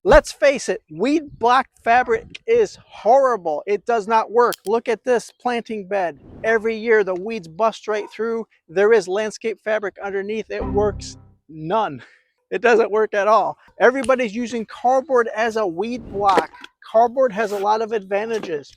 Let's face it, weed block fabric is horrible. It does not work. Look at this planting bed. Every year the weeds bust right through. There is landscape fabric underneath. It works none. It doesn't work at all. Everybody's using cardboard as a weed block. Cardboard has a lot of advantages.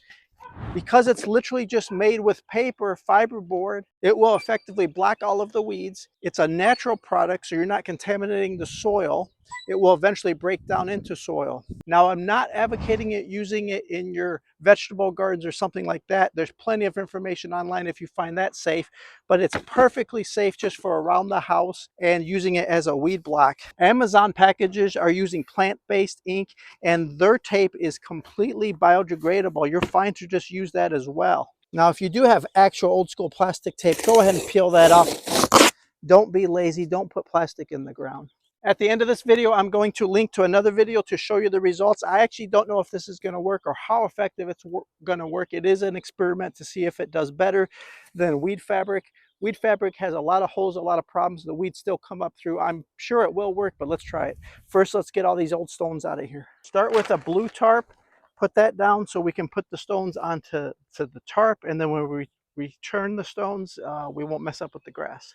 Because it's literally just made with paper, fiberboard, it will effectively block all of the weeds. It's a natural product, so you're not contaminating the soil. It will eventually break down into soil. Now, I'm not advocating it using it in your vegetable gardens or something like that. There's plenty of information online if you find that safe, but it's perfectly safe just for around the house and using it as a weed block. Amazon packages are using plant-based ink, and their tape is completely biodegradable. You're fine to just use that as well. Now, if you do have actual old school plastic tape, go ahead and peel that off. Don't be lazy. Don't put plastic in the ground. At the end of this video, I'm going to link to another video to show you the results. I actually don't know if this is going to work or how effective it's going to work. It is an experiment to see if it does better than weed fabric. Weed fabric has a lot of holes, a lot of problems. The weeds still come up through. I'm sure it will work, but let's try it. First, let's get all these old stones out of here. Start with a blue tarp. Put that down so we can put the stones onto the tarp, and then when we return the stones, we won't mess up with the grass.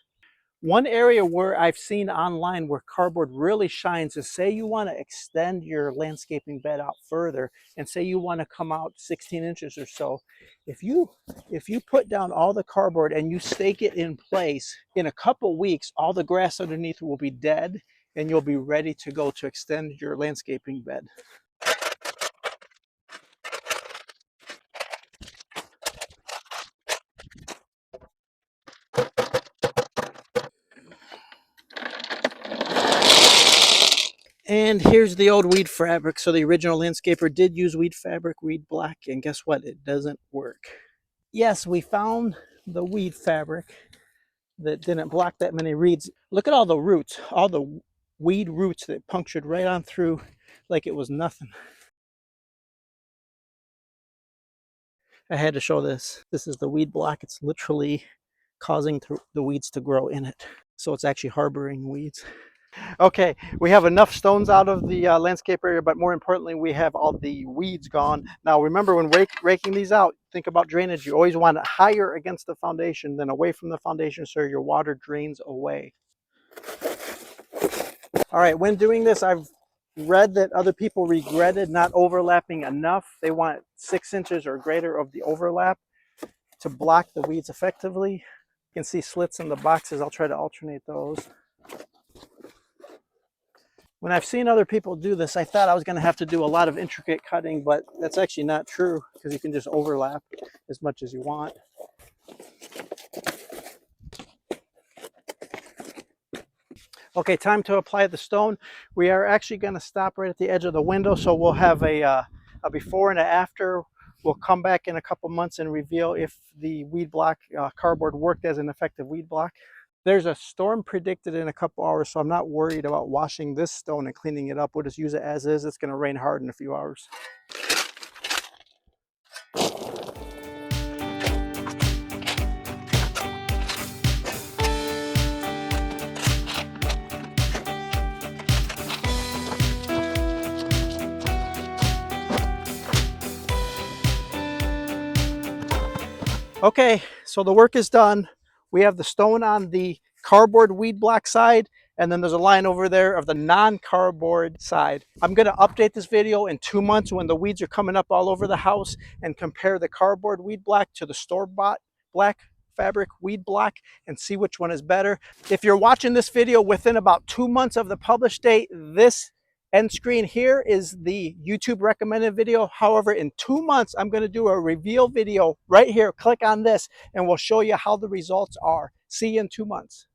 One area where I've seen online where cardboard really shines is, say you want to extend your landscaping bed out further, and say you want to come out 16 inches or so. If you put down all the cardboard and you stake it in place, in a couple weeks, all the grass underneath will be dead and you'll be ready to go to extend your landscaping bed. And here's the old weed fabric. So the original landscaper did use weed fabric, weed black, and guess what? It doesn't work. Yes, we found the weed fabric that didn't block that many weeds. Look at all the roots, all the weed roots that punctured right on through like it was nothing. I had to show this. This is the weed block. It's literally causing the weeds to grow in it. So it's actually harboring weeds. Okay, we have enough stones out of the landscape area, but more importantly, we have all the weeds gone. Now, remember, when raking these out, think about drainage. You always want it higher against the foundation than away from the foundation so your water drains away. All right, when doing this, I've read that other people regretted not overlapping enough. They want 6 inches or greater of the overlap to block the weeds effectively. You can see slits in the boxes. I'll try to alternate those. When I've seen other people do this, I thought I was going to have to do a lot of intricate cutting, but that's actually not true because you can just overlap as much as you want. Okay, time to apply the stone. We are actually going to stop right at the edge of the window, so we'll have a before and a after. We'll come back in a couple months and reveal if the weed block cardboard worked as an effective weed block. There's a storm predicted in a couple hours, so I'm not worried about washing this stone and cleaning it up. We'll just use it as is. It's going to rain hard in a few hours. Okay, so the work is done. We have the stone on the cardboard weed block side, and then there's a line over there of the non-cardboard side. I'm going to update this video in 2 months when the weeds are coming up all over the house and compare the cardboard weed block to the store-bought black fabric weed block and see which one is better. If you're watching this video within about 2 months of the published date, this end screen here is the YouTube recommended video. However, in 2 months, I'm going to do a reveal video right here. Click on this and we'll show you how the results are. See you in 2 months.